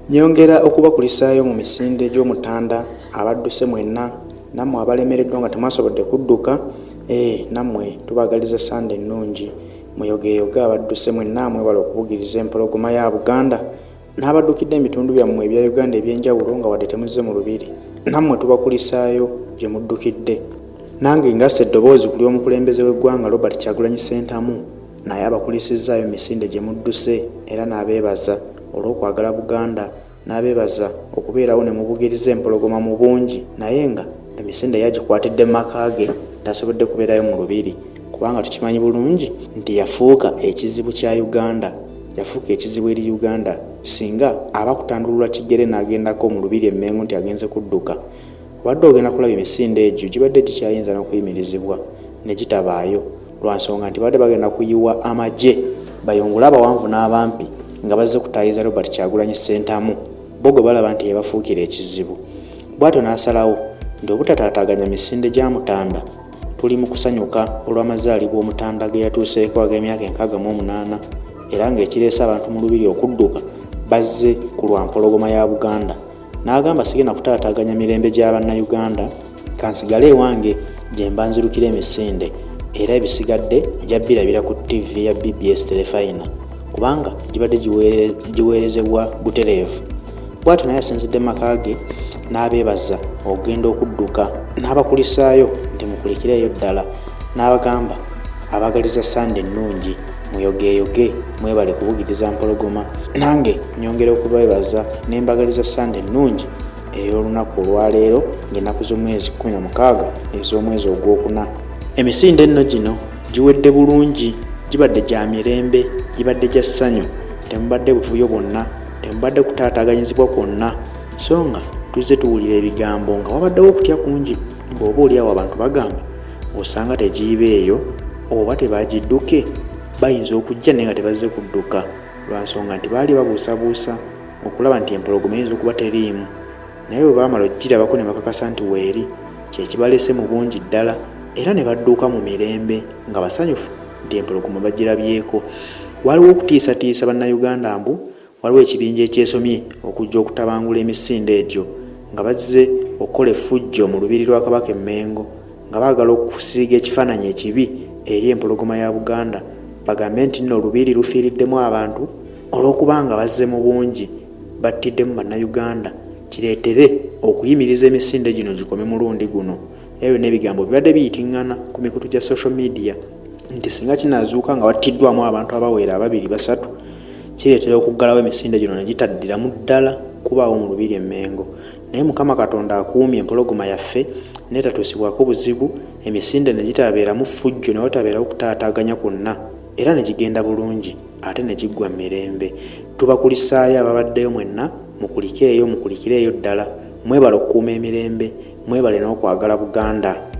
Nyongera okubakulisaayo mu misinde gy'omutanda abadduse mwenna nammwe abalemereddwa nga temwasobodde kudduka nammwe tubagaliza Sande ennungi muyogeyoge abadduse mwenna mwebale okubugiriza empologoma ya Buganda n'abaddukidde ebitundu byammwe ebya Uganda eby'enjawulo nga wadde temuzze mu lubiri nammwe tubakulisaayo gye muddukidde. Nange ngassa eddoboozi ku ly'omukulembeze w'eggwanga Robert Kyagulanyi Ssentamu naye abakulisizaayo misinde gye mudduse era n'abeebaza olw'okwagala Buganda n'abeebaza okubeerawo ne mubugiriza empologoma mu bungi naye nga emisinde yagikwatidde mu maka ge tasobodde kubeerayo mu lubiri kubanga tukimanyi bulungi nti yafuuka ekizibu kya Uganda, yafuuka ekizibu eri Uganda singa aba kutandulula kigere n'agendako mu lubiri e Mengo nti agenze kudduka. Wadde ogenda kulaba emisinde egyo gibadde gikyayinza n'okuyimirizibwa ne gitabaayo lwa nsonga nti badde bagenda kuyiwa amagye bayungule abawanvu n'abampi nga bazze kutaayiza Robert Kyagulanyi Ssentamu bo gwe balaba nti yabafuukira ekizibu. Bw'atyo n'asalawo nti obutataataganya misinde gya Mutanda tuli mu kusanyuka olw'amazaalibwa Omutanda ge yatuuseeko ag'emyaka 68 era ng'ekireese abantu mu lubiri okudduka bazze ku lwa mpologoma ya Buganda. N'agamba sigenda kutaataaganya mirembe gya bannayuganda kansigale ewange gye mba nzirukira emisinde era ebisigadde nja birabira ku TV ya BBS Telefina kubanga gibadde giweerezebwa butereevu. Bw'atyo naye asinzidde mu maka ge n'abeebaza okugenda okudduka n'abakulisaayo nti mukulikireeyo ddala n'abagamba abagaliza Sande ennungi muyogeyoge mwebale kubugiriza mpologoma. Nange nyongera okubeebaza ne mbagaliza Sande ennungi ey'olunaku olwaleero ng'ennaku z'omwezi 16 ez'omwezi ogwokuna. Emisinde nno gino giwedde bulungi, gibadde gya mirembe, gibadde gya ssanyu, temubadde buvuyo bwonna, temubadde kutaataaganyizibwa kwonna so nga tuzze tuwulira ebigambo nga wabaddewo okutya kungi ng'oba oliawo abantu bagamba osanga tegiiba eyo oba tebagidduke bayinza okujja naye nga tebazze kudduka lwa nsonga nti baali babuusabuusa okulaba nti empologoma eyinza okuba teriimu naye bwe baamala okugirabako ne bakakasa nti weeri kyekibaleese mu bungi ddala era ne badduka mu mirembe nga basanyufu nti empologoma bagirabyeko. Waliwo okutiisatiisa bannayuganda mbu waliwo ekibinja ekyesomye okujja okutabangula emisinde egyo nga bazze okukola effujjo mu lubiri lwa Kabaka Mengo nga baagala okusiiga ekifaananyi ekibi eri empologoma ya Buganda bagambe nti nno olubiri lufiiriddemu abantu olw'okubanga bazze mu bungi battiddemu bannayuganda kireetere okuyimiriza emisinde gino gikome mulundi guno. Ebyo n'ebigambo bibadde biyitiŋŋana ku mikutu gya social media nti singa kinaazuuka nga wattiddwamu abantu abawera 2-3 kireetera okuggalawo emisinde gino ne gitaddiramu ddala kubaawo mu lubiri e Mengo. Naye Mukama Katonda akuumye empologoma yaffe n'etatuusibwako buzibu emisinde ne gitabeeramu ffujjo ne watabeerawo kutaataaganya kwonna era ne gigenda bulungi ate ne giggwa mu mirembe. Tubakulisaayo ababaddeyo mwenna mukulikireeyo ddala mwebale okukuuma emirembe mwebale n'okwagala Buganda.